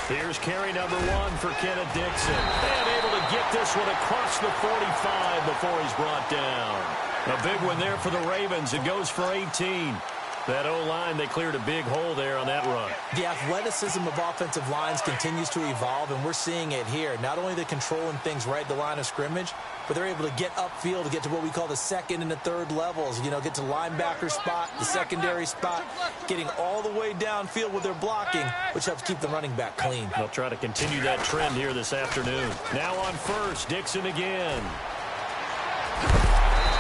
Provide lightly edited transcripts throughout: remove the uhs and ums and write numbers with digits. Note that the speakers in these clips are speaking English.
Here's carry number 1 for Kenneth Dixon. And able to get this one across the 45 before he's brought down. A big one there for the Ravens. It goes for 18. That O-line, they cleared a big hole there on that run. The athleticism of offensive lines continues to evolve, and we're seeing it here. Not only they're controlling things right at the line of scrimmage, but they're able to get upfield to get to what we call the second and the third levels. You know, get to linebacker spot, the secondary spot, getting all the way downfield with their blocking, which helps keep the running back clean. They'll try to continue that trend here this afternoon. Now on first, Dixon again.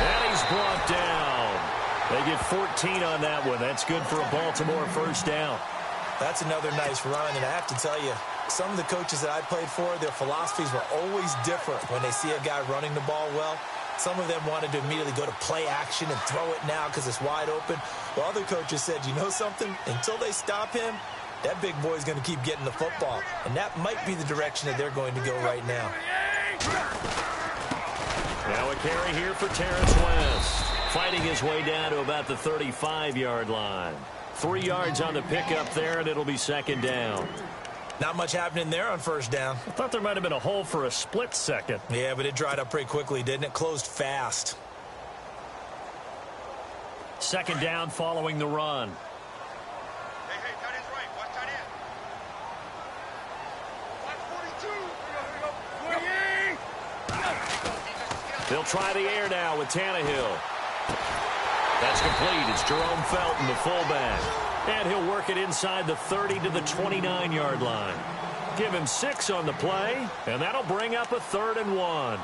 And he's brought down. They get 14 on that one. That's good for a Baltimore first down. That's another nice run, and I have to tell you, some of the coaches that I played for, their philosophies were always different when they see a guy running the ball well. Some of them wanted to immediately go to play action and throw it now because it's wide open. While other coaches said, you know something? Until they stop him, that big boy's going to keep getting the football. And that might be the direction that they're going to go right now. Now a carry here for Terrence West. Fighting his way down to about the 35-yard line. 3 yards on the pickup there, and it'll be second down. Not much happening there on first down. I thought there might have been a hole for a split second. Yeah, but it dried up pretty quickly, didn't it? Closed fast. Second down following the run. Hey, tight end's right. Watch tight end. Watch 42. They'll try the air now with Tannehill. That's complete. It's Jerome Felton, the fullback. And he'll work it inside the 30 to the 29-yard line. Give him 6 on the play, and that'll bring up a 3rd and 1.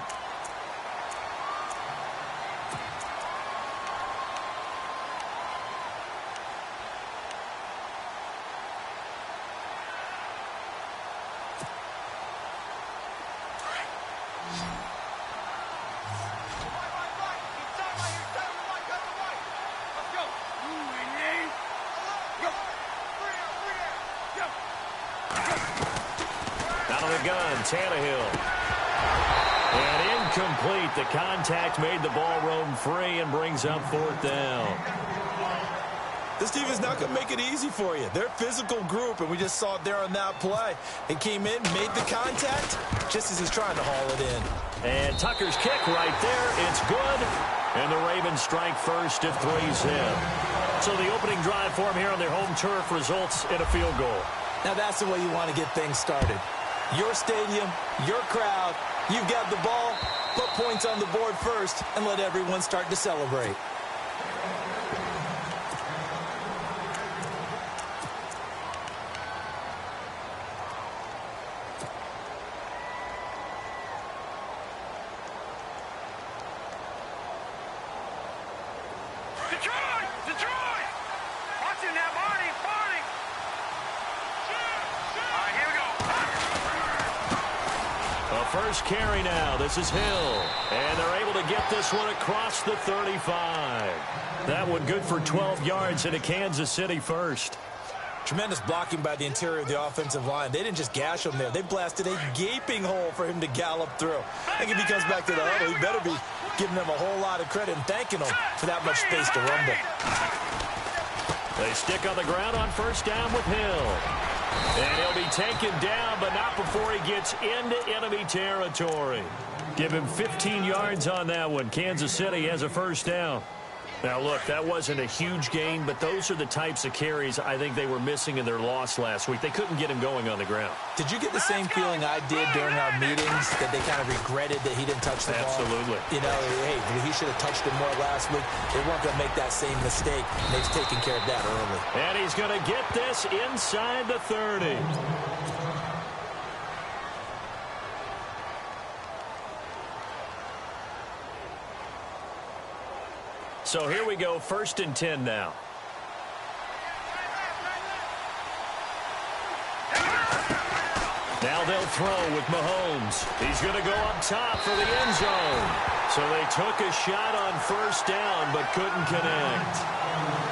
Tannehill. And incomplete. The contact made the ball roam free and brings up 4th down. This team is not going to make it easy for you. They're a physical group, and we just saw it there on that play. It came in, made the contact, just as he's trying to haul it in. And Tucker's kick right there. It's good. And the Ravens strike first. It 3's him. So the opening drive for him here on their home turf results in a field goal. Now that's the way you want to get things started. Your stadium, your crowd, you've got the ball, put points on the board first, and let everyone start to celebrate. Detroit! Watching that, Barney! All right, here we go. A first carry now. This is Hill. And they're able to get this one across the 35. That one good for 12 yards into Kansas City first. Tremendous blocking by the interior of the offensive line. They didn't just gash him there. They blasted a gaping hole for him to gallop through. I think if he comes back to the huddle, he better be giving them a whole lot of credit and thanking them for that much space to rumble. They stick on the ground on first down with Hill. And he'll be taken down, but not before he gets into enemy territory. Give him 15 yards on that one. Kansas City has a first down. Now, look, that wasn't a huge gain, but those are the types of carries I think they were missing in their loss last week. They couldn't get him going on the ground. Did you get the same feeling I did during our meetings, that they kind of regretted that he didn't touch the ball? Absolutely. You know, hey, he should have touched it more last week. They weren't going to make that same mistake, and they've taken care of that early. And he's going to get this inside the 30. So here we go, 1st and 10 now. Now they'll throw with Mahomes. He's going to go up top for the end zone. So they took a shot on first down but couldn't connect.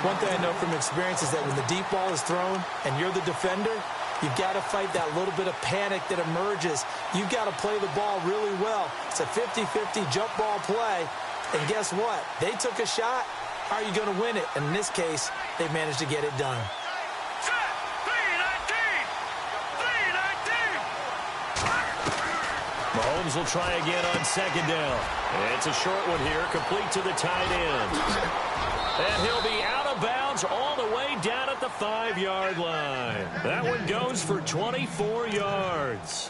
One thing I know from experience is that when the deep ball is thrown and you're the defender, you've got to fight that little bit of panic that emerges. You've got to play the ball really well. It's a 50-50 jump ball play. And guess what? They took a shot. How are you going to win it? And in this case, they managed to get it done. Set! 3-19! 3-19! Mahomes will try again on second down. It's a short one here, complete to the tight end. And he'll be out of bounds all the way down at the 5-yard line. That one goes for 24 yards.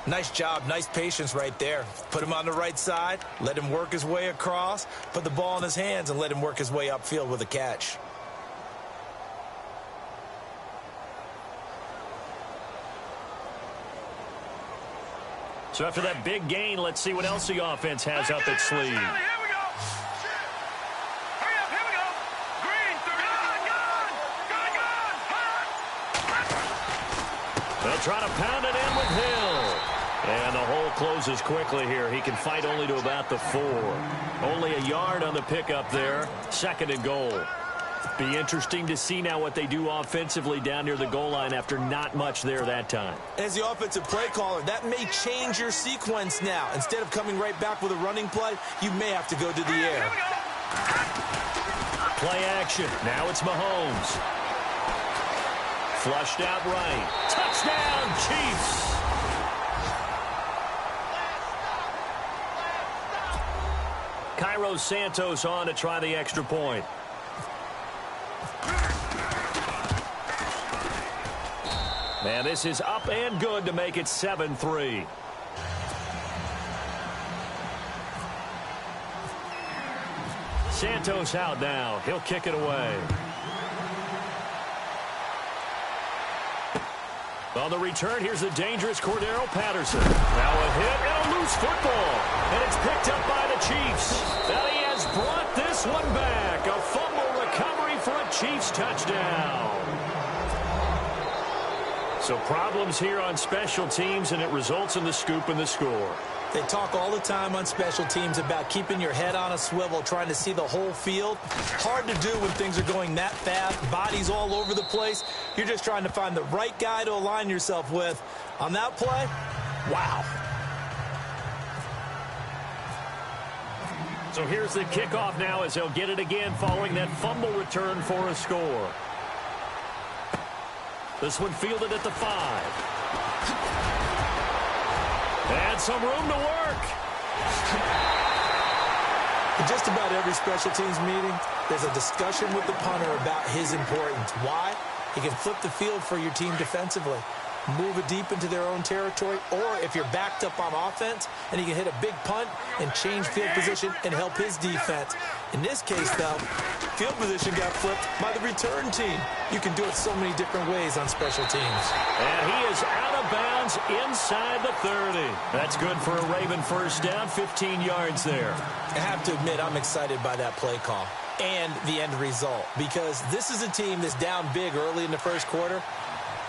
Nice job, nice patience right there. Put him on the right side, let him work his way across, put the ball in his hands, and let him work his way upfield with a catch. So after that big gain, let's see what else the offense has up its sleeve. Here we go. Hurry up, here we go. Green, gone. They'll try to pound it in with Hill. And the hole closes quickly here. He can fight only to about the 4. Only a yard on the pickup there. 2nd and goal. Be interesting to see now what they do offensively down near the goal line after not much there that time. As the offensive play caller, that may change your sequence now. Instead of coming right back with a running play, you may have to go to the air. Play action. Now it's Mahomes. Flushed out right. Touchdown, Chiefs. Cairo Santos on to try the extra point. Man, this is up and good to make it 7-3. Santos out now. He'll kick it away. On the return, here's the dangerous Cordero Patterson. Now a hit and a loose football. And it's picked up by the Chiefs. Now he has brought this one back. A fumble recovery for a Chiefs touchdown. So problems here on special teams, and it results in the scoop and the score. They talk all the time on special teams about keeping your head on a swivel, trying to see the whole field. Hard to do when things are going that fast, bodies all over the place. You're just trying to find the right guy to align yourself with. On that play, wow. So here's the kickoff now as they'll get it again following that fumble return for a score. This one fielded at the 5. And some room to work. In just about every special teams meeting, there's a discussion with the punter about his importance. Why? He can flip the field for your team defensively, move it deep into their own territory, or if you're backed up on offense, and he can hit a big punt and change field position and help his defense. In this case, though, field position got flipped by the return team. You can do it so many different ways on special teams. And he is out of bounds inside the 30. That's good for a Raven first down, 15 yards there. I have to admit, I'm excited by that play call and the end result, because this is a team that's down big early in the first quarter,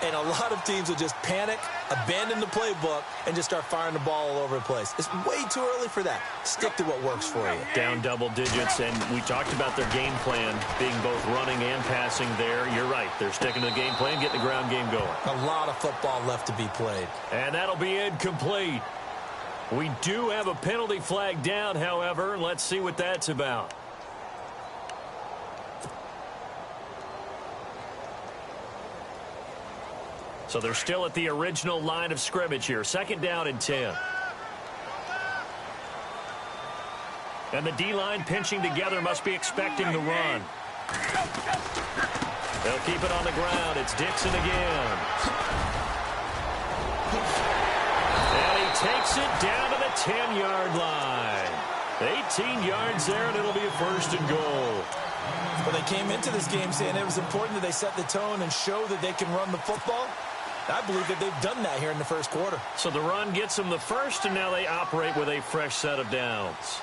and a lot of teams will just panic, abandon the playbook, and just start firing the ball all over the place. It's way too early for that. Stick to what works for you. Down double digits, and we talked about their game plan being both running and passing there. You're right. They're sticking to the game plan, getting the ground game going. A lot of football left to be played. And that'll be incomplete. We do have a penalty flag down, however. Let's see what that's about. So they're still at the original line of scrimmage here. 2nd down and 10. And the D-line pinching together, must be expecting the run. They'll keep it on the ground. It's Dixon again. And he takes it down to the 10-yard line. 18 yards there, and it'll be a 1st and goal. Well, they came into this game saying it was important that they set the tone and show that they can run the football. I believe that they've done that here in the first quarter. So the run gets them the first, and now they operate with a fresh set of downs.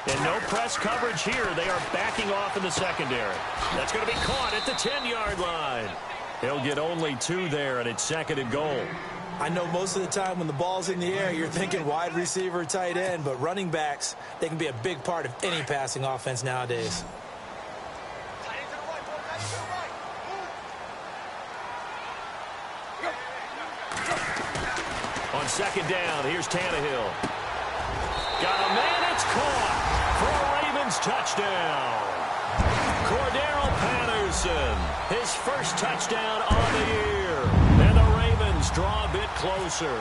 And no press coverage here. They are backing off in the secondary. That's going to be caught at the 10-yard line. He'll get only 2 there, and it's 2nd and goal. I know most of the time when the ball's in the air, you're thinking wide receiver, tight end, but running backs, they can be a big part of any passing offense nowadays. On 2nd down, here's Tannehill. Got a man, it's caught for a Ravens touchdown. Cordero Wilson, his first touchdown on the year. And the Ravens draw a bit closer.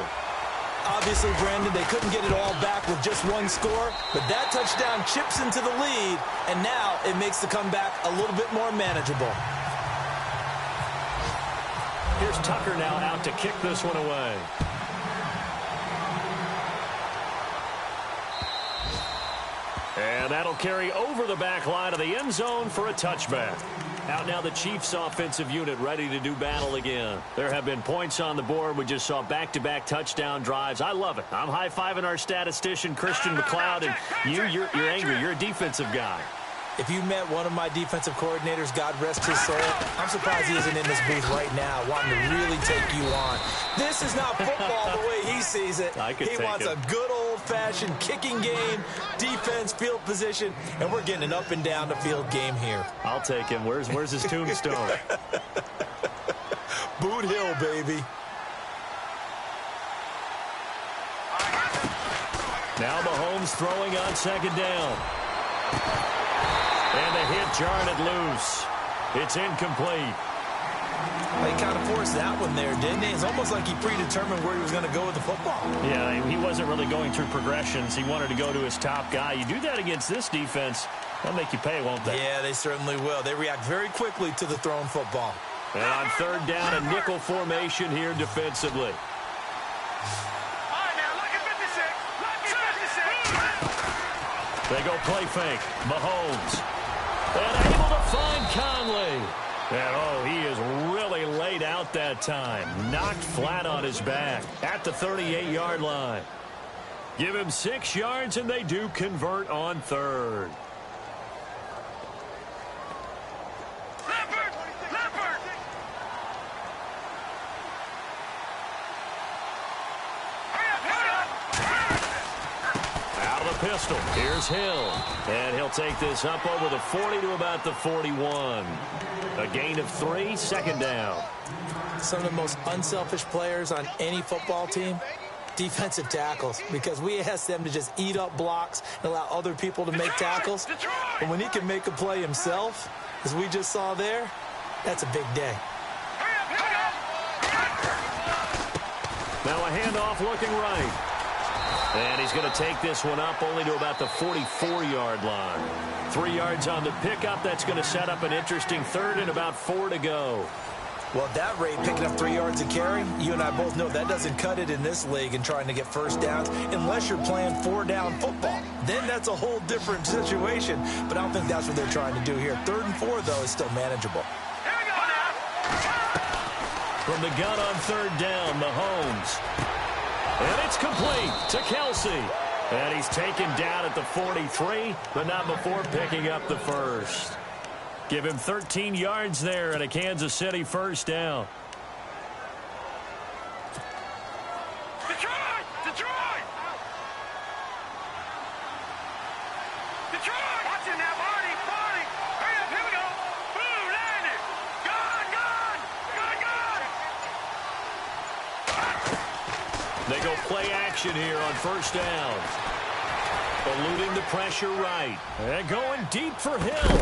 Obviously, Brandon, they couldn't get it all back with just one score, but that touchdown chips into the lead, and now it makes the comeback a little bit more manageable. Here's Tucker now out to kick this one away. And that'll carry over the back line of the end zone for a touchback. Out now the Chiefs offensive unit ready to do battle again. There have been points on the board. We just saw back-to-back touchdown drives. I love it. I'm high-fiving our statistician, Christian McLeod, and you're angry. You're a defensive guy. If you met one of my defensive coordinators, God rest his soul, I'm surprised he isn't in this booth right now wanting to really take you on. This is not football the way he sees it. He wants a good old-fashioned kicking game, defense, field position, and we're getting an up and down the field game here. I'll take him. Where's his tombstone? Boot Hill, baby. Now Mahomes throwing on second down. And the hit jarred it loose. It's incomplete. He kind of forced that one there, didn't he? It's almost like he predetermined where he was going to go with the football. Yeah, he wasn't really going through progressions. He wanted to go to his top guy. You do that against this defense, they'll make you pay, won't they? Yeah, they certainly will. They react very quickly to the thrown football. And on third down, a nickel formation here defensively. They go play fake. Mahomes. And able to find Conley. And, oh, he is really laid out that time. Knocked flat on his back at the 38-yard line. Give him 6 yards, and they do convert on third. Pistol. Here's Hill. And he'll take this up over the 40 to about the 41. A gain of 3, second down. Some of the most unselfish players on any football team, defensive tackles, because we ask them to just eat up blocks and allow other people to make tackles. But when he can make a play himself, as we just saw there, that's a big day. Now a handoff looking right. And he's going to take this one up only to about the 44-yard line. 3 yards on the pickup. That's going to set up an interesting third and about 4 to go. Well, at that rate, picking up 3 yards a carry, you and I both know that doesn't cut it in this league and trying to get first downs unless you're playing 4-down football. Then that's a whole different situation, but I don't think that's what they're trying to do here. 3rd and 4, though, is still manageable. From the gun on third down, Mahomes. And it's complete to Kelsey. And he's taken down at the 43, but not before picking up the first. Give him 13 yards there and a Kansas City first down. Detroit! Detroit! Detroit! Watch it now, Barney! Barney! Hurry up, here we go! Boom, landed! Gone, gone! Gone, gone! They go play action here on first down. Eluding the pressure right. And going deep for Hill.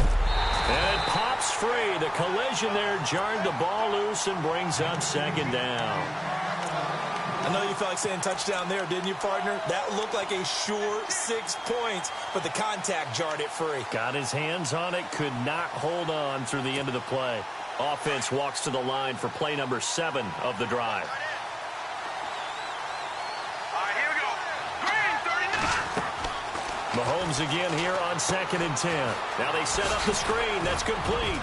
And it pops free. The collision there jarred the ball loose and brings up second down. I know you felt like saying touchdown there, didn't you, partner? That looked like a sure 6 points, but the contact jarred it free. Got his hands on it, could not hold on through the end of the play. Offense walks to the line for play number 7 of the drive. Mahomes again here on 2nd and 10. Now they set up the screen. That's complete.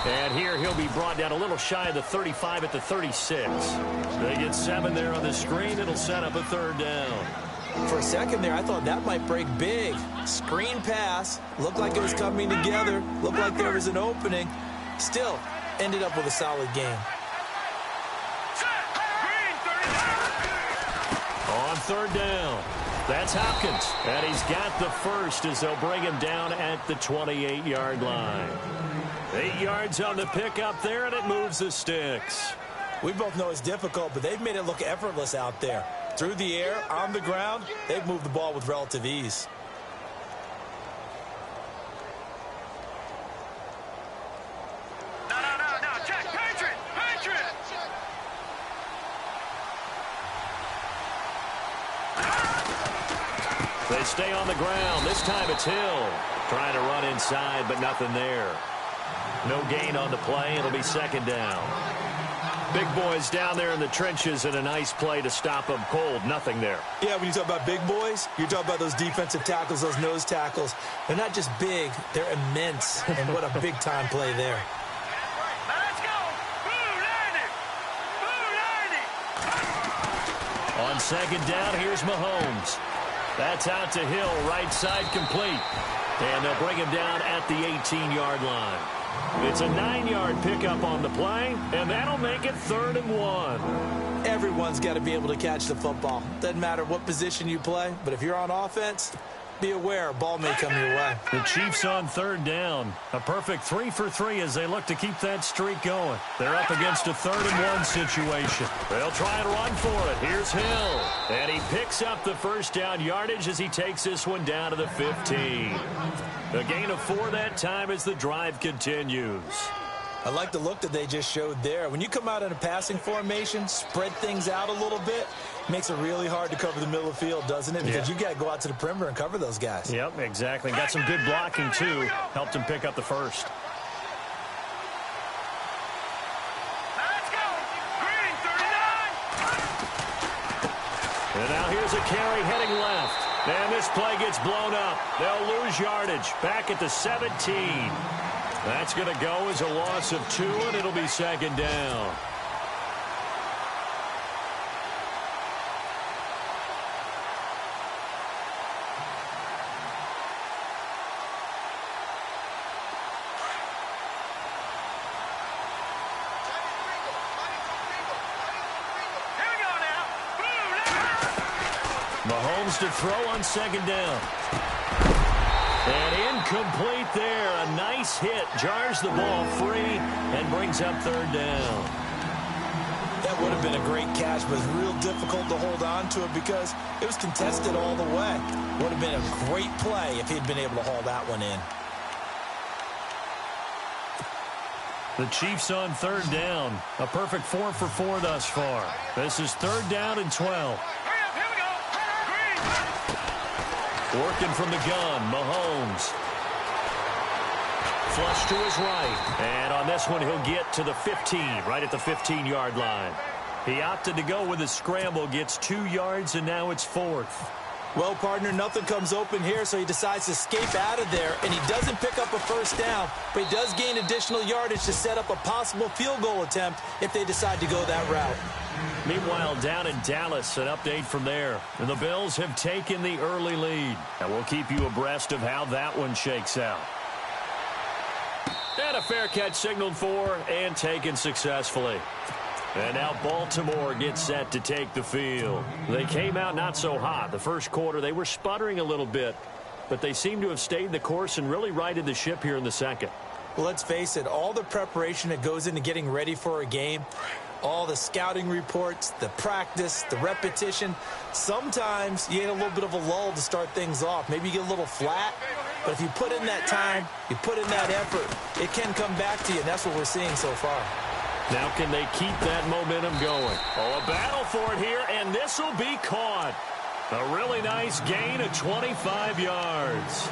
And here he'll be brought down a little shy of the 35 at the 36. They get 7 there on the screen. It'll set up a third down. For a second there, I thought that might break big. Screen pass. Looked like it was coming together. Looked like there was an opening. Still, ended up with a solid game. On third down. That's Hopkins, and he's got the first as they'll bring him down at the 28-yard line. 8 yards on the pickup there, and it moves the sticks. We both know it's difficult, but they've made it look effortless out there. Through the air, on the ground, they've moved the ball with relative ease. They stay on the ground. This time it's Hill. Trying to run inside, but nothing there. No gain on the play. It'll be second down. Big boys down there in the trenches, and a nice play to stop them cold. Nothing there. Yeah, when you talk about big boys, you're talking about those defensive tackles, those nose tackles. They're not just big, they're immense. And what a big-time play there. Let's go. On second down, here's Mahomes. That's out to Hill, right side complete. And they'll bring him down at the 18-yard line. It's a 9-yard pickup on the play, and that'll make it 3rd and 1. Everyone's got to be able to catch the football. Doesn't matter what position you play, but if you're on offense, be aware a ball may come your way. The Chiefs on 3rd down. A perfect 3 for 3 as they look to keep that streak going. They're up against a 3rd and 1 situation. They'll try and run for it. Here's Hill. And he picks up the first down yardage as he takes this one down to the 15. A gain of 4 that time as the drive continues. I like the look that they just showed there. When you come out in a passing formation, spread things out a little bit, makes it really hard to cover the middle of the field, doesn't it? Because you got to go out to the perimeter and cover those guys. Yep, exactly. Got some good blocking, too. Helped him pick up the first. Let's go. Green 39. And now here's a carry heading left. And this play gets blown up. They'll lose yardage. Back at the 17. That's going to go as a loss of 2, and it'll be second down. Here we go now. Mahomes to throw on second down. And incomplete there. A nice hit. Jars the ball free and brings up 3rd down. That would have been a great catch, but it's real difficult to hold on to it because it was contested all the way. Would have been a great play if he'd been able to haul that one in. The Chiefs on 3rd down. A perfect 4 for 4 thus far. This is 3rd down and 12. Hurry up. Here we go. Green. Working from the gun, Mahomes. Flush to his right. And on this one, he'll get to the 15, right at the 15-yard line. He opted to go with a scramble, gets 2 yards, and now it's 4th. Well, partner, nothing comes open here, so he decides to escape out of there, and he doesn't pick up a first down, but he does gain additional yardage to set up a possible field goal attempt if they decide to go that route. Meanwhile, down in Dallas, an update from there. And the Bills have taken the early lead. And we'll keep you abreast of how that one shakes out. And a fair catch signaled for and taken successfully. And now Baltimore gets set to take the field. They came out not so hot. The first quarter, they were sputtering a little bit. But they seem to have stayed the course and really righted the ship here in the second. Well, let's face it, all the preparation that goes into getting ready for a game, all the scouting reports, the practice, the repetition, sometimes you get a little bit of a lull to start things off. Maybe you get a little flat, but if you put in that time, you put in that effort, it can come back to you, and that's what we're seeing so far. Now can they keep that momentum going? Oh, a battle for it here, and this will be caught. A really nice gain of 25 yards.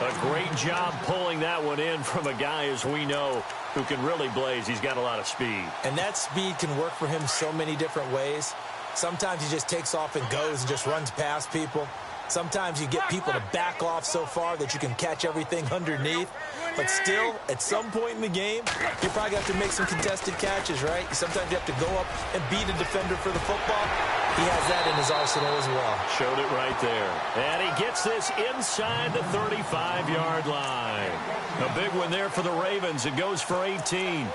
A great job pulling that one in from a guy, as we know, who can really blaze. He's got a lot of speed. And that speed can work for him so many different ways. Sometimes he just takes off and goes and just runs past people. Sometimes you get people to back off so far that you can catch everything underneath. But still, at some point in the game, you probably have to make some contested catches, right? Sometimes you have to go up and beat a defender for the football. He has that in his arsenal as well. Showed it right there. And he gets this inside the 35-yard line. A big one there for the Ravens. It goes for 18.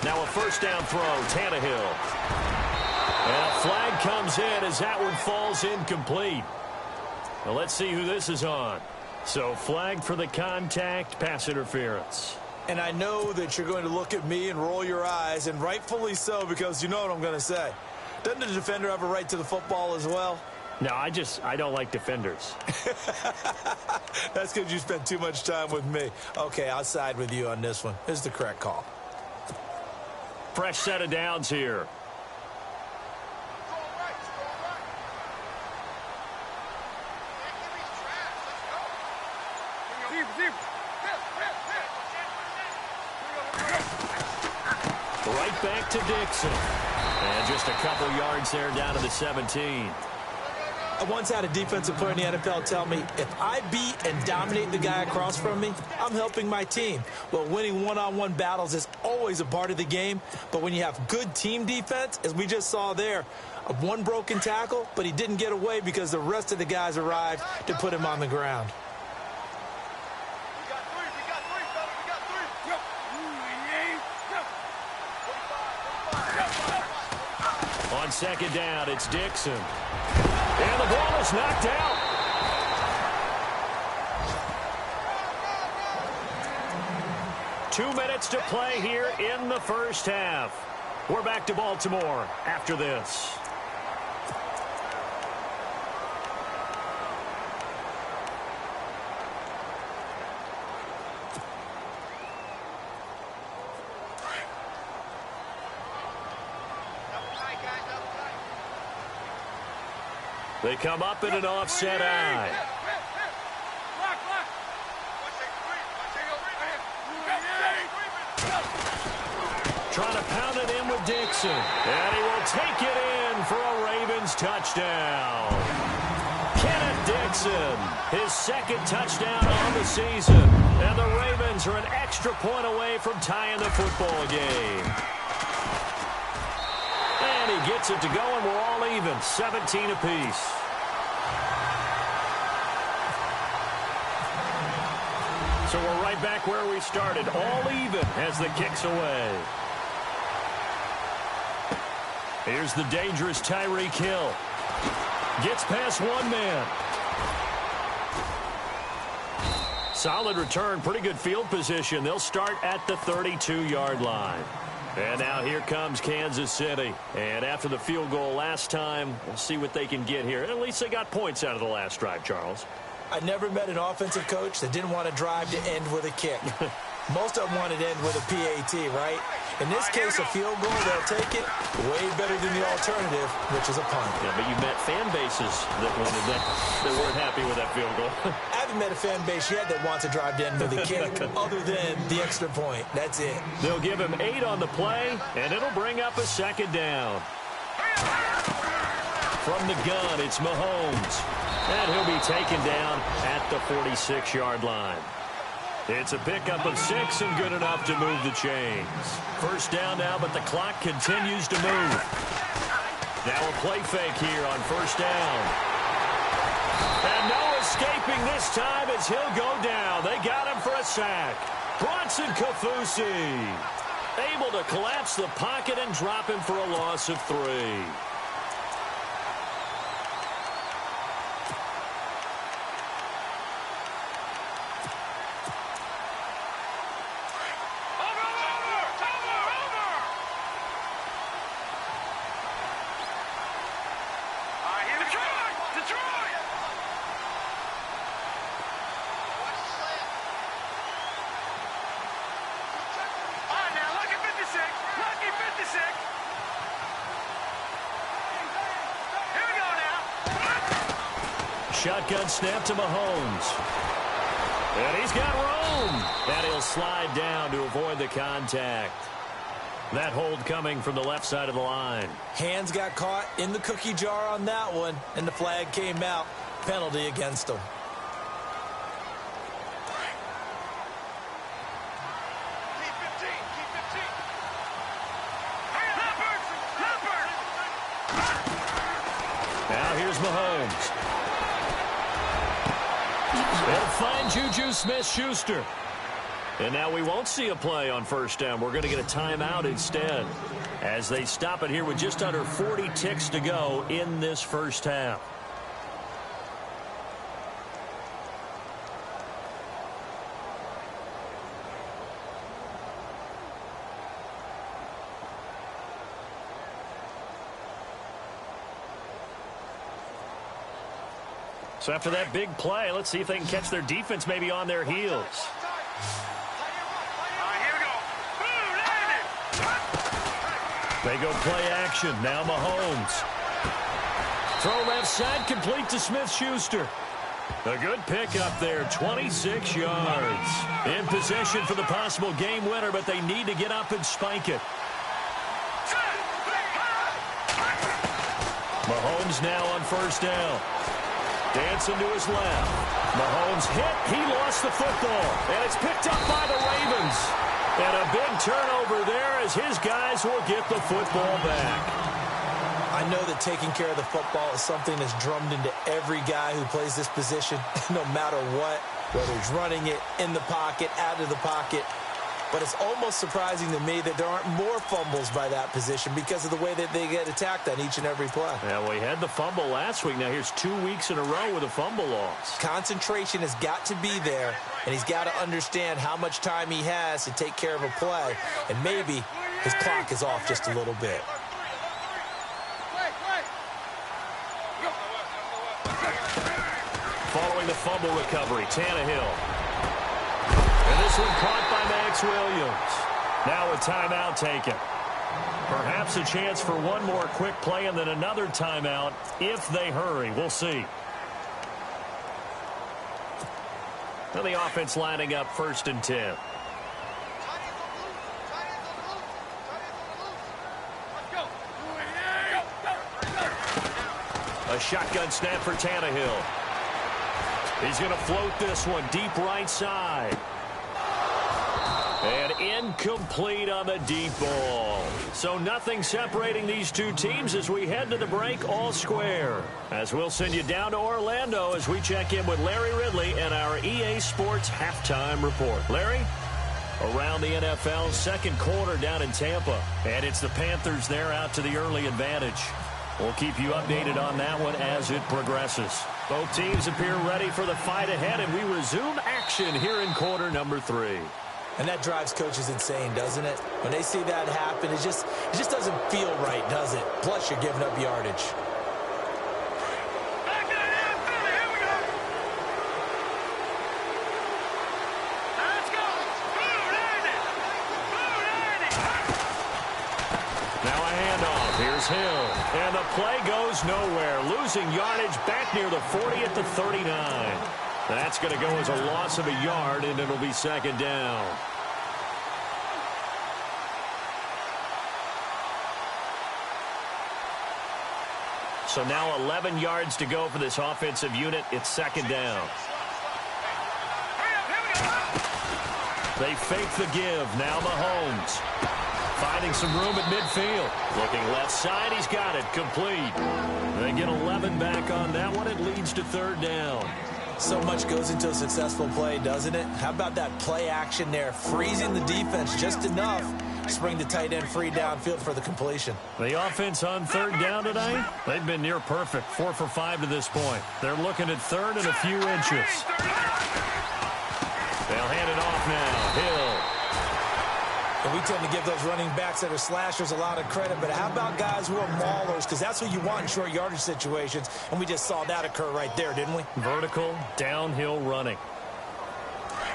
Now a first down throw, Tannehill. And a flag comes in as that one falls incomplete. Well, let's see who this is on. So flag for the contact, pass interference. And I know that you're going to look at me and roll your eyes, and rightfully so, because you know what I'm going to say. Doesn't the defender have a right to the football as well? No, I don't like defenders. That's because you spent too much time with me. Okay, I'll side with you on this one. This is the correct call. Fresh set of downs here. Right back to Dixon. And just a couple yards there down to the 17. I once had a defensive player in the NFL tell me, if I beat and dominate the guy across from me, I'm helping my team. Well, winning one-on-one battles is always a part of the game, but when you have good team defense, as we just saw there, one broken tackle, but he didn't get away because the rest of the guys arrived to put him on the ground. On second down, it's Dixon. And the ball is knocked out. Two minutes to play here in the first half. We're back to Baltimore after this. They come up in an offset eye. Trying to pound it in with Dixon. And he will take it in for a Ravens touchdown. Kenneth Dixon, his second touchdown on the season. And the Ravens are an extra point away from tying the football game. And he gets it to go, and we're all even, 17 apiece. So we're right back where we started, all even as the kick's away. Here's the dangerous Tyreek Hill. Gets past one man. Solid return, pretty good field position. They'll start at the 32-yard line. And now here comes Kansas City. And after the field goal last time, we'll see what they can get here. At least they got points out of the last drive, Charles. I never met an offensive coach that didn't want to drive to end with a kick. Most of them wanted to end with a PAT, right? In this case, a field goal, they'll take it way better than the alternative, which is a punt. Yeah, but you met fan bases that wanted that weren't happy with that field goal. I haven't met a fan base yet that wants to drive to end with a kick other than the extra point. That's it. They'll give him 8 on the play, and it'll bring up a second down. From the gun, it's Mahomes. And he'll be taken down at the 46-yard line. It's a pickup of 6 and good enough to move the chains. First down now, but the clock continues to move. Now a play fake here on first down. And no escaping this time as he'll go down. They got him for a sack. Bronson Kafusi able to collapse the pocket and drop him for a loss of 3. Shotgun snap to Mahomes. And he's got room. And he'll slide down to avoid the contact. That hold coming from the left side of the line. Hands got caught in the cookie jar on that one, and the flag came out. Penalty against him. Now here's Mahomes. They'll find Juju Smith-Schuster. And now we won't see a play on first down. We're going to get a timeout instead as they stop it here with just under 40 ticks to go in this first half. So after that big play, let's see if they can catch their defense maybe on their heels. Here we go. Boom, landed. They go play action. Now Mahomes. Throw left side, complete to Smith-Schuster. A good pickup there, 26 yards. In possession for the possible game winner, but they need to get up and spike it. Mahomes now on first down. Dancing to his left. Mahomes hit. He lost the football. And it's picked up by the Ravens. And a big turnover there as his guys will get the football back. I know that taking care of the football is something that's drummed into every guy who plays this position, no matter what, whether he's running it, in the pocket, out of the pocket. But it's almost surprising to me that there aren't more fumbles by that position because of the way that they get attacked on each and every play. Yeah, we had the fumble last week. Now here's 2 weeks in a row with a fumble loss. Concentration has got to be there, and he's got to understand how much time he has to take care of a play, and maybe his clock is off just a little bit. Following the fumble recovery, Tannehill. And this one caught by Max Williams. Now a timeout taken. Perhaps a chance for one more quick play and then another timeout if they hurry. We'll see. Now the offense lining up 1st and 10. A shotgun snap for Tannehill. He's going to float this one deep right side. And incomplete on the deep ball. So nothing separating these two teams as we head to the break all square. As we'll send you down to Orlando as we check in with Larry Ridley and our EA Sports halftime report. Larry? Around the NFL, second quarter down in Tampa. And it's the Panthers there out to the early advantage. We'll keep you updated on that one as it progresses. Both teams appear ready for the fight ahead, and we resume action here in quarter number 3. And that drives coaches insane, doesn't it? When they see that happen, it just doesn't feel right, does it? Plus, you're giving up yardage. Back to the half, Philly. Here we go. Let's go. Boom, landed. Boom, landed. Now a handoff. Here's Hill. And the play goes nowhere. Losing yardage back near the 40 at the 39. That's going to go as a loss of a yard, and it'll be second down. So now 11 yards to go for this offensive unit. It's second down. They fake the give. Now Mahomes. Finding some room at midfield. Looking left side. He's got it. Complete. They get 11 back on that one. It leads to third down. So much goes into a successful play, doesn't it? How about that play action there? Freezing the defense just enough to bring the tight end free downfield for the completion. The offense on third down tonight, they've been near perfect. 4 for 5 to this point. They're looking at third and a few inches. They'll hand it off now. Hill. And we tend to give those running backs that are slashers a lot of credit, but how about guys who are maulers? Because that's what you want in short yardage situations, and we just saw that occur right there, didn't we? Vertical, downhill running.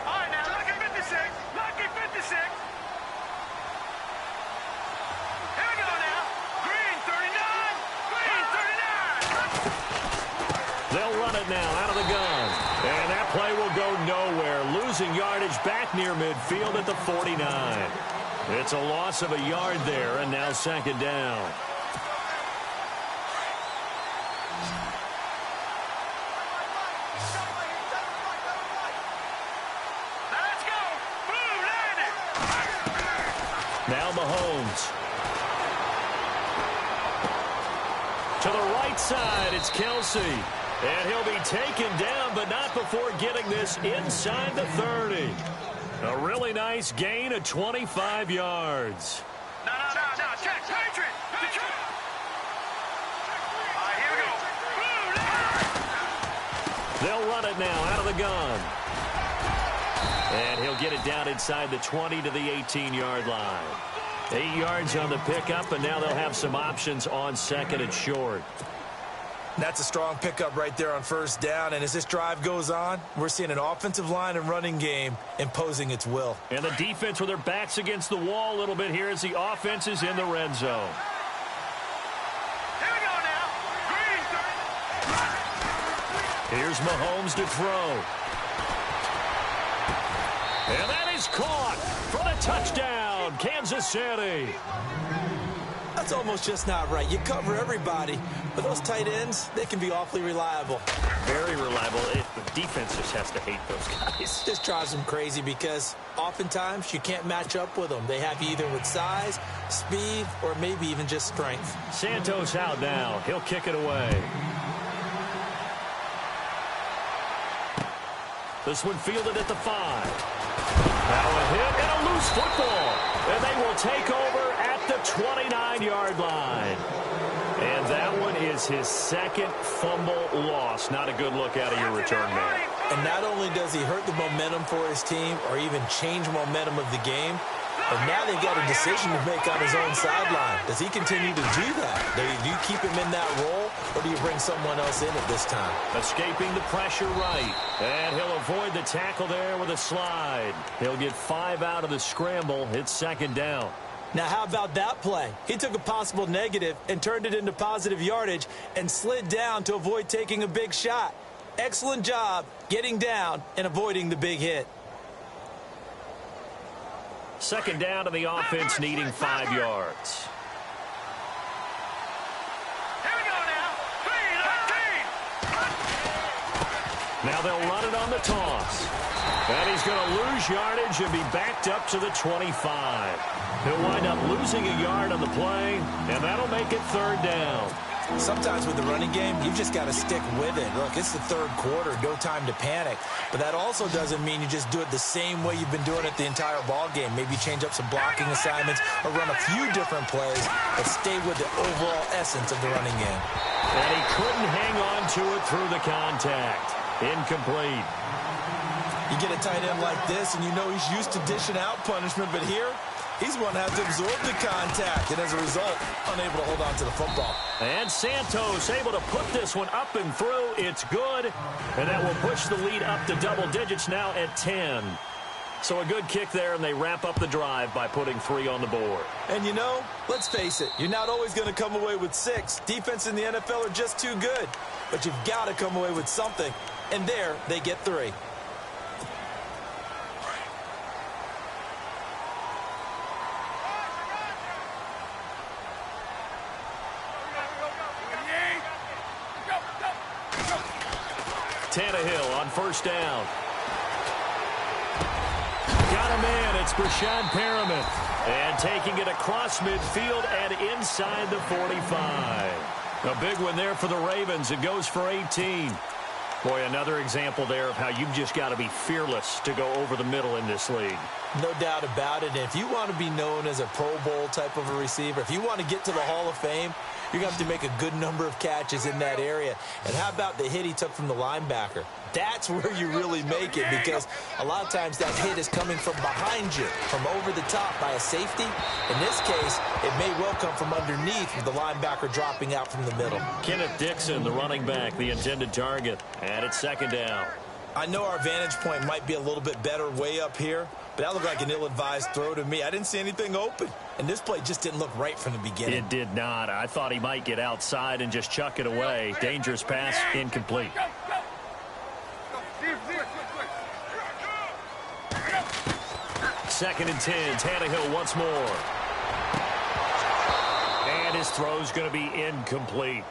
All right, now, lucky 56. Lucky 56. Here we go now. Green 39. Green 39. They'll run it now out of the gun. And that play will go nowhere. Losing yardage back near midfield at the 49. It's a loss of a yard there, and now second down. Let's go. Boom, landed. Now Mahomes. To the right side, it's Kelsey. And he'll be taken down, but not before getting this inside the 30. A really nice gain of 25 yards. No. Check. Patriot. Detroit. All right, here we go. Boom, landed. They'll run it now out of the gun. And he'll get it down inside the 20 to the 18-yard line. 8 yards on the pickup, and now they'll have some options on second and short. That's a strong pickup right there on first down. And as this drive goes on, we're seeing an offensive line and running game imposing its will. And the defense with their backs against the wall a little bit here as the offense is in the red zone. Here we go now. Here's Mahomes to throw. And that is caught for the touchdown, Kansas City. That's almost just not right. You cover everybody, but those tight ends, they can be awfully reliable. Very reliable. The defense just has to hate those guys. This drives them crazy because oftentimes you can't match up with them. They have you either with size, speed, or maybe even just strength. Santos out now. He'll kick it away. This one fielded at the 5. Now a hit and a loose football. And they will take over at the 29-yard line. And that one is his second fumble loss. Not a good look out of your return man. And not only does he hurt the momentum for his team or even change momentum of the game, but now they've got a decision to make on his own sideline. Does he continue to do that? Do you keep him in that role, or do you bring someone else in at this time? Escaping the pressure right. And he'll avoid the tackle there with a slide. He'll get 5 out of the scramble. It's second down. Now, how about that play? He took a possible negative and turned it into positive yardage and slid down to avoid taking a big shot. Excellent job getting down and avoiding the big hit. Second down to the offense, needing 5 yards. Here we go now. 3-19. Now they'll run it on the toss. And he's going to lose yardage and be backed up to the 25. He'll wind up losing a yard on the play, and that'll make it third down. Sometimes with the running game, you've just got to stick with it. Look, it's the third quarter, no time to panic. But that also doesn't mean you just do it the same way you've been doing it the entire ball game. Maybe change up some blocking assignments or run a few different plays, but stay with the overall essence of the running game. And he couldn't hang on to it through the contact. Incomplete. You get a tight end like this, and you know he's used to dishing out punishment, but here, he's going to have to absorb the contact, and as a result, unable to hold on to the football. And Santos able to put this one up and through. It's good, and that will push the lead up to double digits now at 10. So a good kick there, and they wrap up the drive by putting 3 on the board. And you know, let's face it, you're not always going to come away with 6. Defense in the NFL are just too good, but you've got to come away with something, and there they get 3. Tannehill on first down. Got a man. It's Brashad Perriman. And taking it across midfield and inside the 45. A big one there for the Ravens. It goes for 18. Boy, another example there of how you've just got to be fearless to go over the middle in this league. No doubt about it. And if you want to be known as a Pro Bowl type of a receiver, if you want to get to the Hall of Fame, you're going to have to make a good number of catches in that area. And how about the hit he took from the linebacker? That's where you really make it, because a lot of times that hit is coming from behind you, from over the top by a safety. In this case, it may well come from underneath with the linebacker dropping out from the middle. Kenneth Dixon, the running back, the intended target. And it's second down. I know our vantage point might be a little bit better way up here, but that looked like an ill-advised throw to me. I didn't see anything open, and this play just didn't look right from the beginning. It did not. I thought he might get outside and just chuck it away. Dangerous pass, incomplete. Second and 10. Tannehill once more. And his throw's going to be incomplete.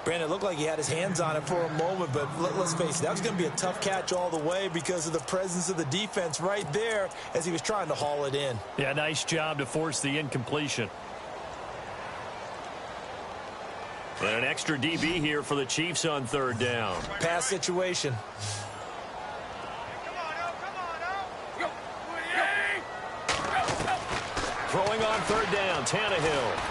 Brandon, it looked like he had his hands on it for a moment, but let's face it, that was going to be a tough catch all the way because of the presence of the defense right there as he was trying to haul it in. Yeah, nice job to force the incompletion. And an extra DB here for the Chiefs on third down. Pass situation. Throwing on third down, Tannehill.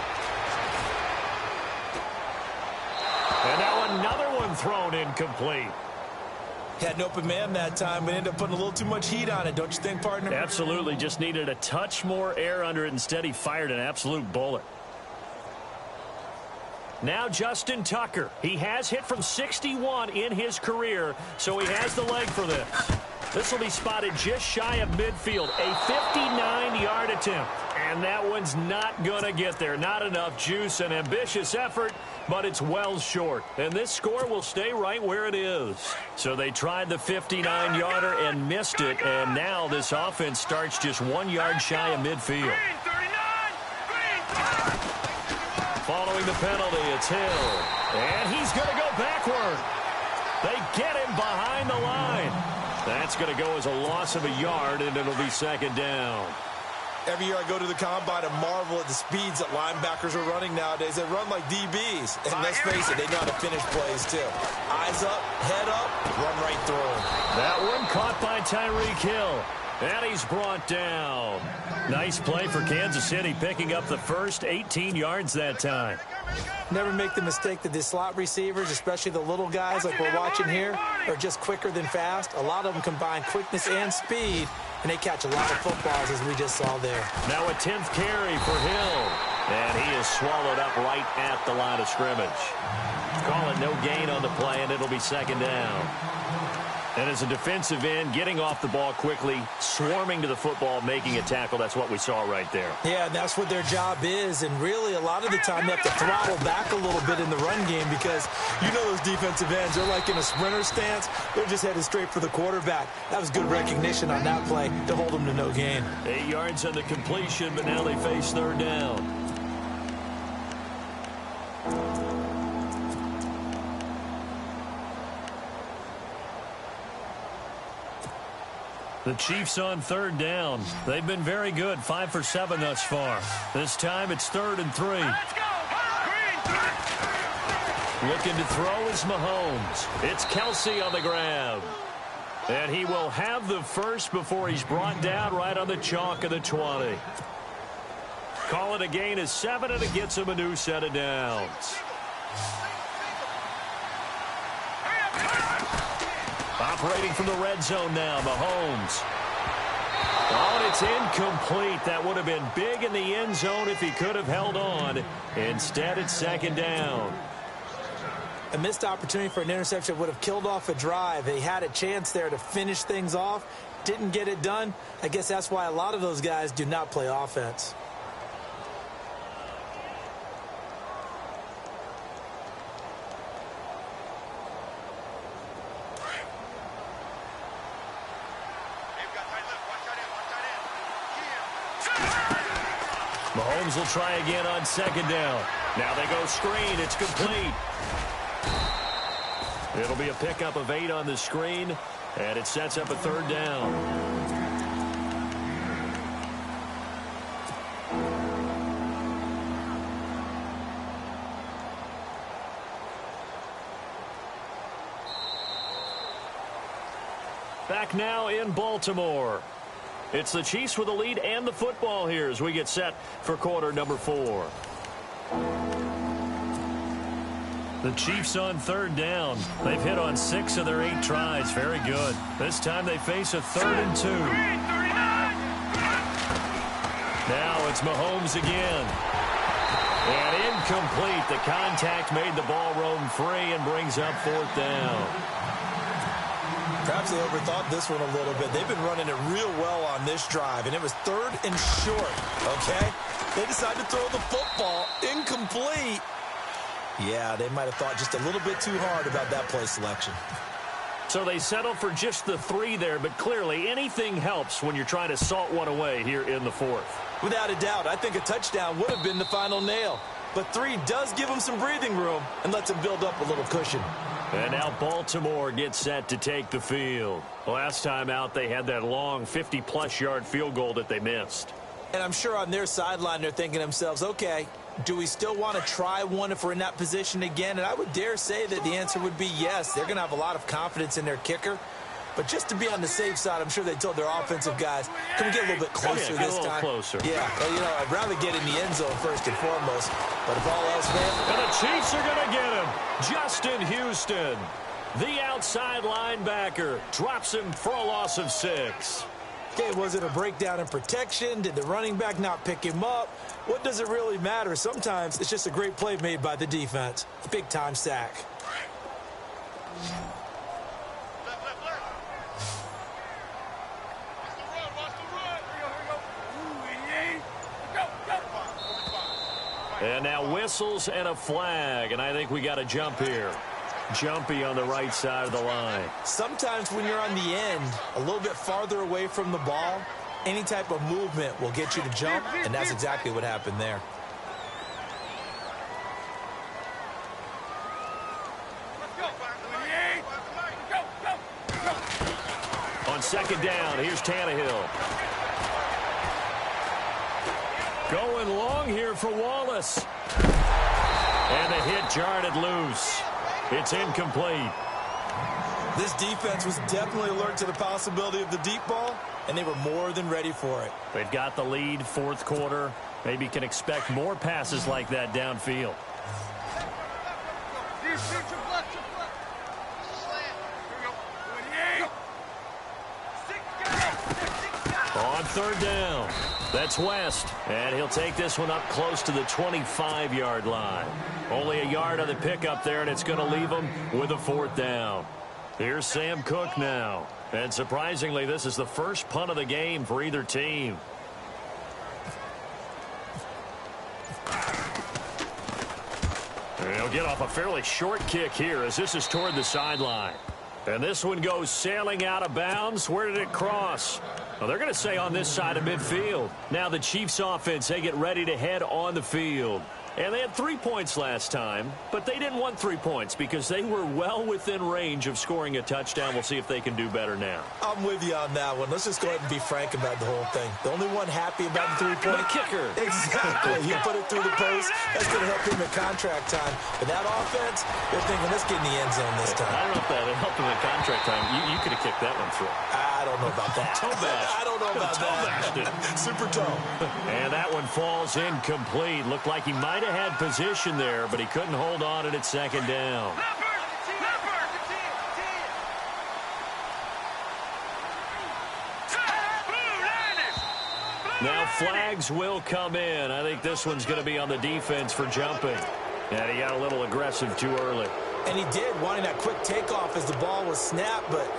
And now another one thrown incomplete. Had an open man that time, but ended up putting a little too much heat on it, don't you think, partner? Absolutely. Just needed a touch more air under it. Instead, he fired an absolute bullet. Now Justin Tucker. He has hit from 61 in his career, so he has the leg for this. This will be spotted just shy of midfield. A 59-yard attempt. And that one's not going to get there. Not enough juice. An ambitious effort, but it's well short. And this score will stay right where it is. So they tried the 59-yarder and missed it. And now this offense starts just 1 yard shy of midfield. Following the penalty, it's Hill. And he's going to go backward. They get him behind the line. That's going to go as a loss of a yard, and it'll be second down. Every year I go to the combine and marvel at the speeds that linebackers are running nowadays. They run like DBs. And let's face it, they know how to finish plays too. Eyes up, head up, run right through them. That one caught by Tyreek Hill. And he's brought down. Nice play for Kansas City, picking up the first 18 yards that time. Never make the mistake that the slot receivers, especially the little guys like we're watching here, are just quicker than fast. A lot of them combine quickness and speed, and they catch a lot of footballs, as we just saw there. Now a 10th carry for Hill. And he is swallowed up right at the line of scrimmage. Call it no gain on the play, and it'll be second down. And as a defensive end, getting off the ball quickly, swarming to the football, making a tackle, that's what we saw right there. Yeah, and that's what their job is. And really, a lot of the time, they have to throttle back a little bit in the run game because you know those defensive ends, they're like in a sprinter stance. They're just headed straight for the quarterback. That was good recognition on that play to hold them to no gain. 8 yards on the completion, but now they face third down. The Chiefs on third down. They've been very good, 5 for 7 thus far. This time it's 3rd and 3. Looking to throw is Mahomes. It's Kelsey on the grab. And he will have the first before he's brought down right on the chalk of the 20. Call it a gain of 7, and it gets him a new set of downs. Operating from the red zone now, Mahomes. Oh, and it's incomplete. That would have been big in the end zone if he could have held on. Instead, it's second down. A missed opportunity for an interception would have killed off a drive. They had a chance there to finish things off. Didn't get it done. I guess that's why a lot of those guys do not play offense. Mahomes will try again on second down. Now they go screen. It's complete. It'll be a pickup of 8 on the screen, and it sets up a third down. Back now in Baltimore. It's the Chiefs with the lead and the football here as we get set for quarter number 4. The Chiefs on third down. They've hit on 6 of their 8 tries. Very good. This time they face a 3rd and 2. Now it's Mahomes again. And incomplete. The contact made the ball roam free and brings up 4th down. Perhaps they overthought this one a little bit. They've been running it real well on this drive, and it was 3rd and short, okay? They decided to throw the football incomplete. Yeah, they might have thought just a little bit too hard about that play selection. So they settled for just the 3 there, but clearly anything helps when you're trying to salt one away here in the 4th. Without a doubt, I think a touchdown would have been the final nail. But 3 does give them some breathing room and lets them build up a little cushion. And now Baltimore gets set to take the field. Last time out, they had that long 50-plus yard field goal that they missed. And I'm sure on their sideline, they're thinking to themselves, okay, do we still want to try one if we're in that position again? And I would dare say that the answer would be yes. They're going to have a lot of confidence in their kicker. But just to be on the safe side, I'm sure they told their offensive guys, can we get a little bit closer this time? Closer. Yeah, well, you know, I'd rather get in the end zone first and foremost. But if all else fails... And the Chiefs are going to get him. Justin Houston, the outside linebacker, drops him for a loss of 6. Okay, was it a breakdown in protection? Did the running back not pick him up? What does it really matter? Sometimes it's just a great play made by the defense. Big-time sack. And now whistles and a flag, and I think we got a jump here. Jumpy on the right side of the line. Sometimes when you're on the end, a little bit farther away from the ball, any type of movement will get you to jump, and that's exactly what happened there. On second down, here's Tannehill. Going long here for Wallace. And the hit jarred it loose. It's incomplete. This defense was definitely alert to the possibility of the deep ball, and they were more than ready for it. They've got the lead, fourth quarter. Maybe can expect more passes like that downfield. On third down, that's West, and he'll take this one up close to the 25-yard line. Only a yard on the pickup there, and it's going to leave him with a fourth down. Here's Sam Cook now, and surprisingly, this is the first punt of the game for either team. He'll get off a fairly short kick here as this is toward the sideline. And this one goes sailing out of bounds. Where did it cross? Well, they're going to say on this side of midfield. Now the Chiefs offense, they get ready to head on the field. And they had 3 points last time, but they didn't want 3 points because they were well within range of scoring a touchdown. We'll see if they can do better now. I'm with you on that one. Let's just go ahead and be frank about the whole thing. The only one happy about the 3-point kicker. Exactly. He put it through the post. That's going to help him in contract time. But that offense, they're thinking, let's get in the end zone this time. I don't know if that helped him in contract time. You could have kicked that one through. I don't know about that. I don't know about that. Super toe. And that one falls incomplete. Looked like he might have had position there, but he couldn't hold on at second down. Now flags will come in. I think this one's going to be on the defense for jumping. And he got a little aggressive too early. And he did, wanting that quick takeoff as the ball was snapped, but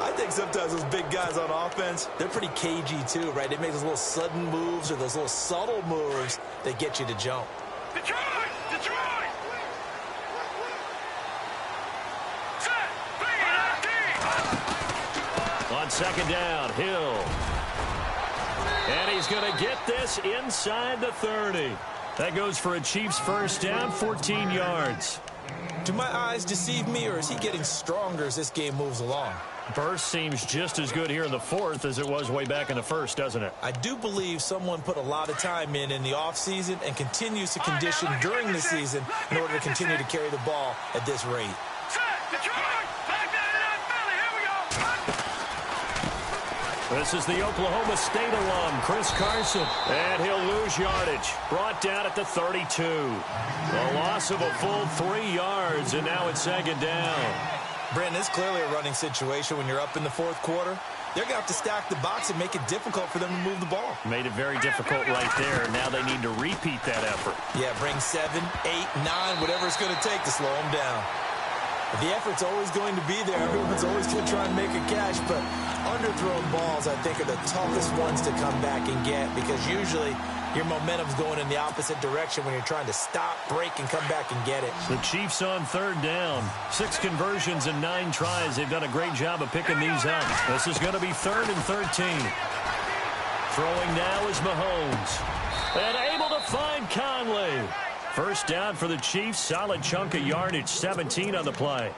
I think sometimes those big guys on offense, they're pretty cagey too, right? They make those little sudden moves or those little subtle moves that get you to jump. Detroit! On second down, Hill. And he's going to get this inside the 30. That goes for a Chiefs first down, 14 yards. Do my eyes deceive me, or is he getting stronger as this game moves along? Burst seems just as good here in the fourth as it was way back in the first, doesn't it? I do believe someone put a lot of time in the offseason and continues to condition during the season in order to continue to carry the ball at this rate. This is the Oklahoma State alum, Chris Carson. And he'll lose yardage. Brought down at the 32. A loss of a full 3 yards, and now it's second down. Brandon, it's clearly a running situation when you're up in the fourth quarter. They're going to have to stack the box and make it difficult for them to move the ball. Made it very difficult right there. Now they need to repeat that effort. Yeah, bring 7, 8, 9, whatever it's going to take to slow them down. The effort's always going to be there. Everyone's always going to try and make a catch, but underthrown balls, I think, are the toughest ones to come back and get because usually your momentum's going in the opposite direction when you're trying to stop, break, and come back and get it. The Chiefs on third down. 6 conversions and 9 tries. They've done a great job of picking these up. This is going to be 3rd and 13. Throwing now is Mahomes. And able to find Conley. First down for the Chiefs. Solid chunk of yardage. 17 on the play.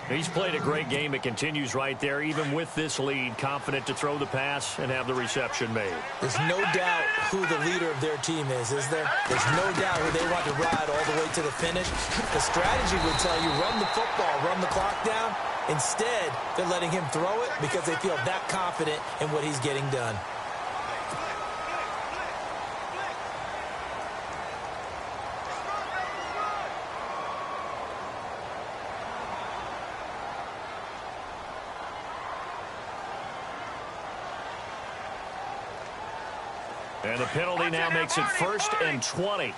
He's played a great game. It continues right there, even with this lead. Confident to throw the pass and have the reception made. There's no doubt who the leader of their team is there? There's no doubt who they want to ride all the way to the finish. The strategy would tell you, run the football, run the clock down. Instead, they're letting him throw it because they feel that confident in what he's getting done. And the penalty now makes it 1st and 20.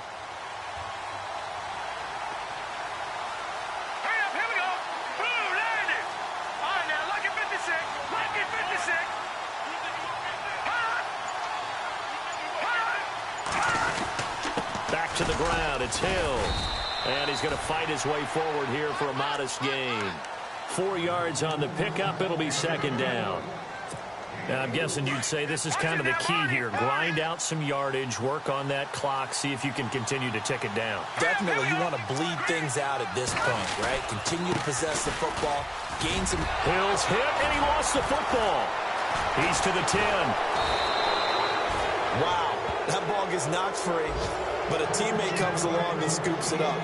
Back to the ground. It's Hill. And he's going to fight his way forward here for a modest gain. 4 yards on the pickup. It'll be 2nd down. Now, I'm guessing you'd say this is kind of the key here. Grind out some yardage, work on that clock, see if you can continue to tick it down. Definitely, you want to bleed things out at this point, right? Continue to possess the football, gain some... Hill's hit, and he lost the football. He's to the 10. Wow, that ball gets knocked free, but a teammate comes along and scoops it up.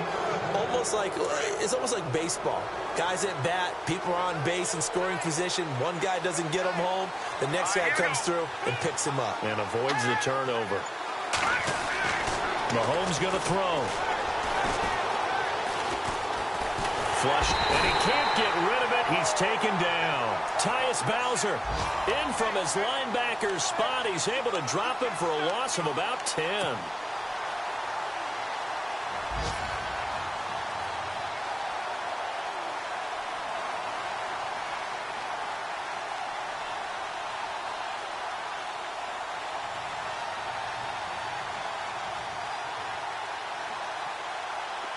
It's almost like baseball. Guys at bat, people are on base in scoring position. One guy doesn't get him home. The next guy comes through and picks him up. And avoids the turnover. Mahomes going to throw. Flush, and he can't get rid of it. He's taken down. Tyus Bowser in from his linebacker's spot. He's able to drop him for a loss of about 10.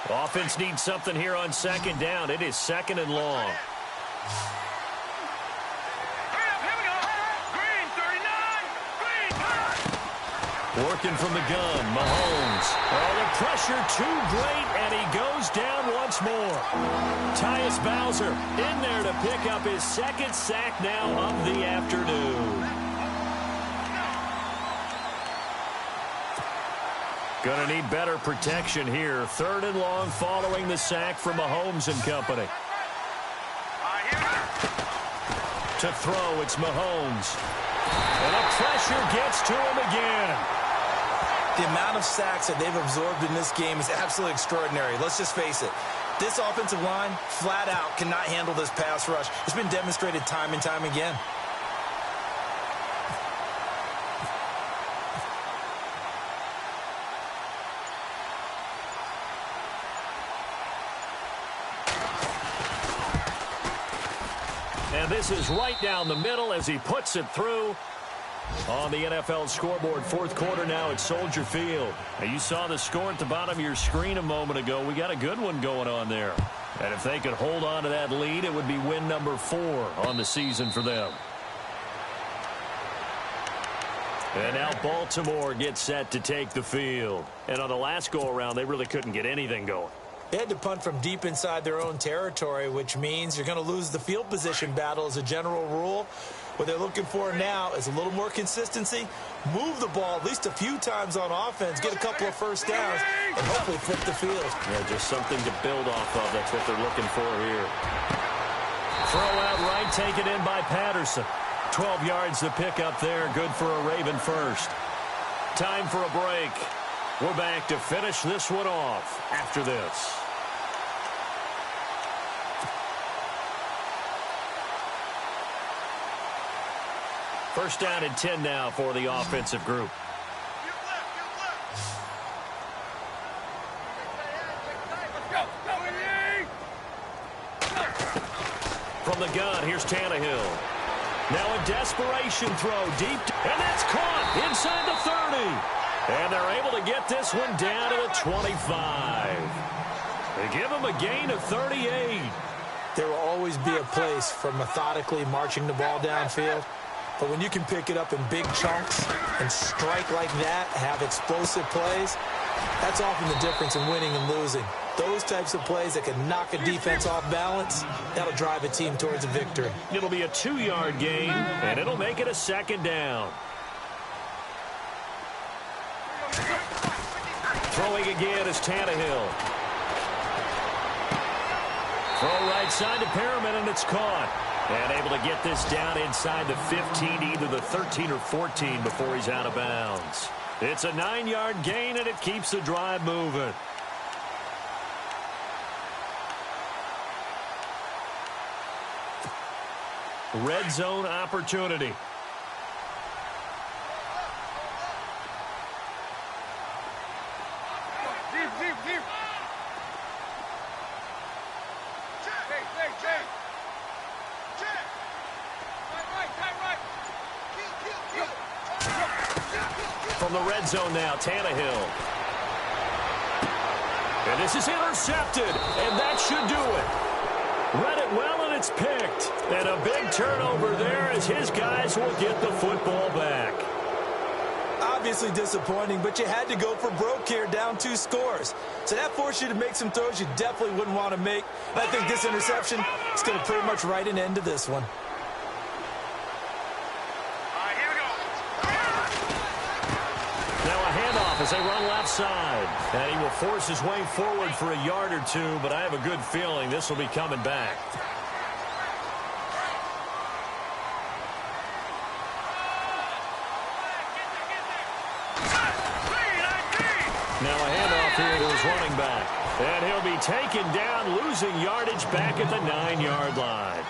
Offense needs something here on 2nd down. It is 2nd and long. Working from the gun, Mahomes. Oh, the pressure too great, and he goes down once more. Tyus Bowser in there to pick up his 2nd sack now of the afternoon. Going to need better protection here. 3rd and long following the sack from Mahomes and company. To throw, it's Mahomes. And the pressure gets to him again. The amount of sacks that they've absorbed in this game is absolutely extraordinary. Let's just face it. This offensive line, flat out, cannot handle this pass rush. It's been demonstrated time and time again. And this is right down the middle as he puts it through. On the NFL scoreboard, 4th quarter now at Soldier Field. Now, you saw the score at the bottom of your screen a moment ago. We got a good one going on there. And if they could hold on to that lead, it would be win number 4 on the season for them. And now Baltimore gets set to take the field. And on the last go-around, they really couldn't get anything going. They had to punt from deep inside their own territory, which means you're going to lose the field position battle as a general rule. What they're looking for now is a little more consistency, move the ball at least a few times on offense, get a couple of first downs, and hopefully flip the field. Yeah, just something to build off of. That's what they're looking for here. Throw out right, taken in by Patterson. 12 yards to pick up there. Good for a Raven first. Time for a break. We're back to finish this one off after this. First down and 10 now for the offensive group. From the gun, here's Tannehill. Now a desperation throw deep, and that's caught inside the 30. And they're able to get this one down to the 25. They give them a gain of 38. There will always be a place for methodically marching the ball downfield. But when you can pick it up in big chunks and strike like that, have explosive plays, that's often the difference in winning and losing. Those types of plays that can knock a defense off balance, that'll drive a team towards a victory. It'll be a 2-yard gain, and it'll make it a 2nd down. Throwing again is Tannehill. Throw right side to Perriman, and it's caught. And able to get this down inside the 15, either the 13 or 14 before he's out of bounds. It's a 9-yard gain, and it keeps the drive moving. Red zone opportunity. the red zone now, Tannehill. And this is intercepted, and that should do it. Read it well, and it's picked. And a big turnover there as his guys will get the football back. Obviously disappointing, but you had to go for broke here, down 2 scores. So that forced you to make some throws you definitely wouldn't want to make. And I think this interception is going to pretty much write an end to this one. Now a handoff as they run left side. And he will force his way forward for a yard or two, but I have a good feeling this will be coming back. Now a handoff here to his running back. And he'll be taken down, losing yardage back at the 9-yard line.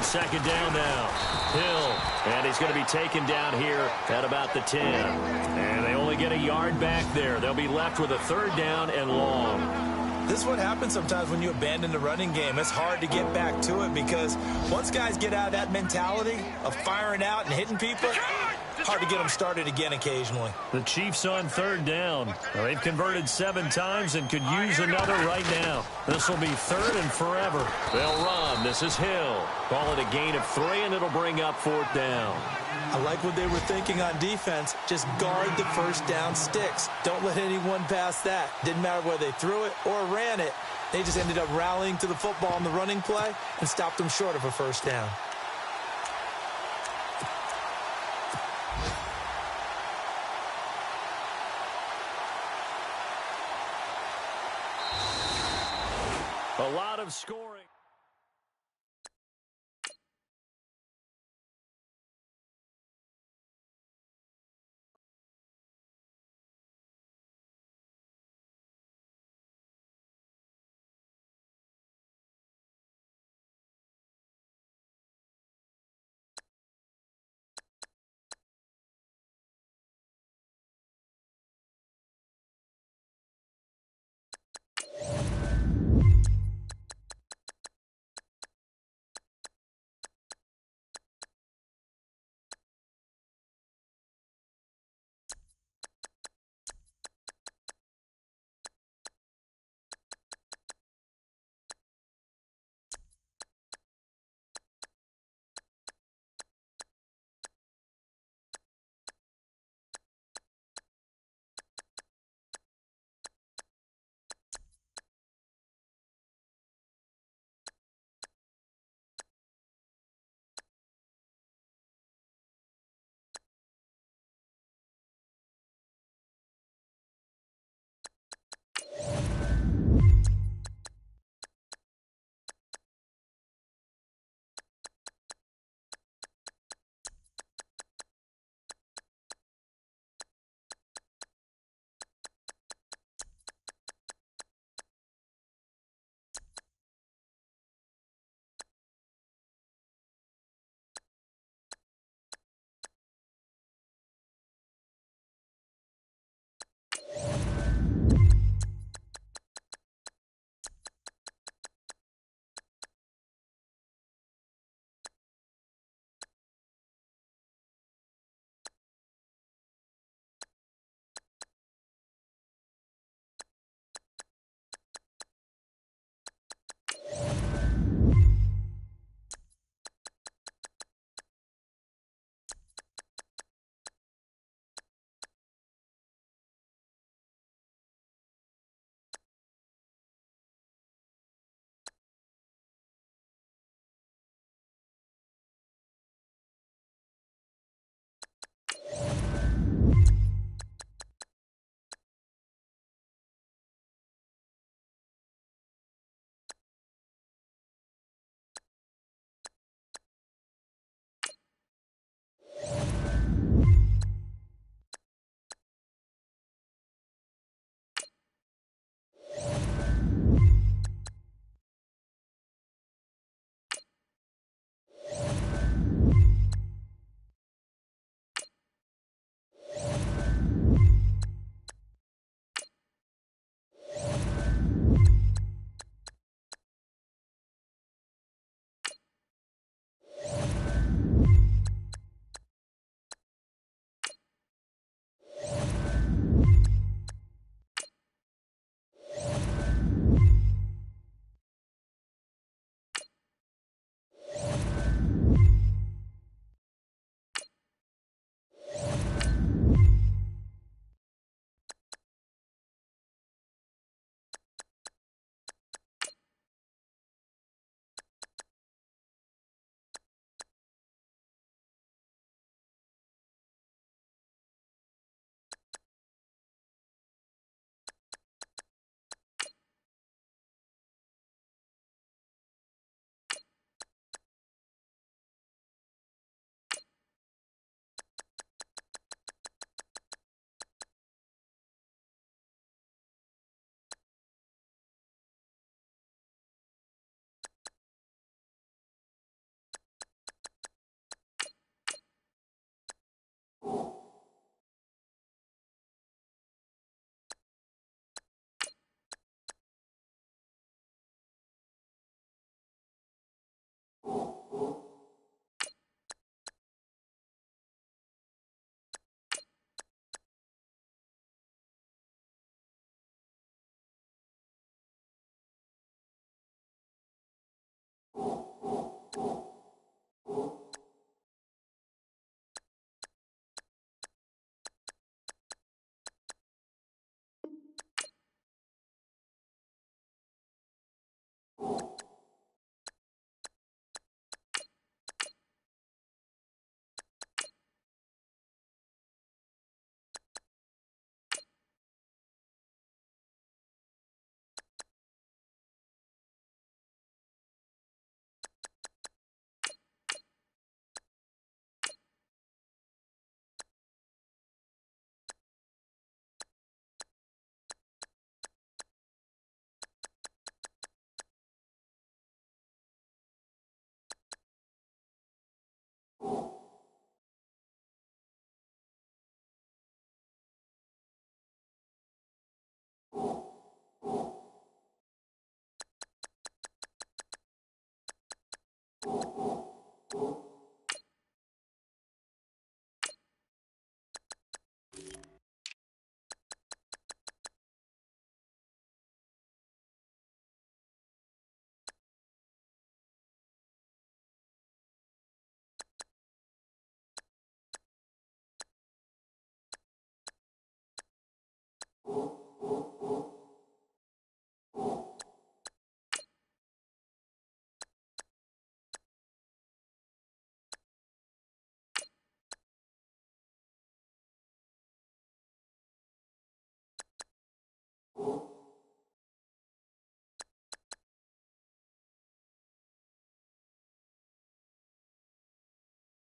Second down now. Hill. And he's going to be taken down here at about the 10. And they only get a yard back there. They'll be left with a 3rd down and long. This is what happens sometimes when you abandon the running game. It's hard to get back to it because once guys get out of that mentality of firing out and hitting people, hard to get them started again occasionally. The Chiefs on 3rd down. Well, they've converted 7 times and could use another right now. This will be 3rd and forever. They'll run. This is Hill. Call it a gain of 3, and it'll bring up 4th down. I like what they were thinking on defense. Just guard the first down sticks. Don't let anyone pass that. Didn't matter whether they threw it or ran it. They just ended up rallying to the football on the running play and stopped them short of a 1st down. A lot of scoring.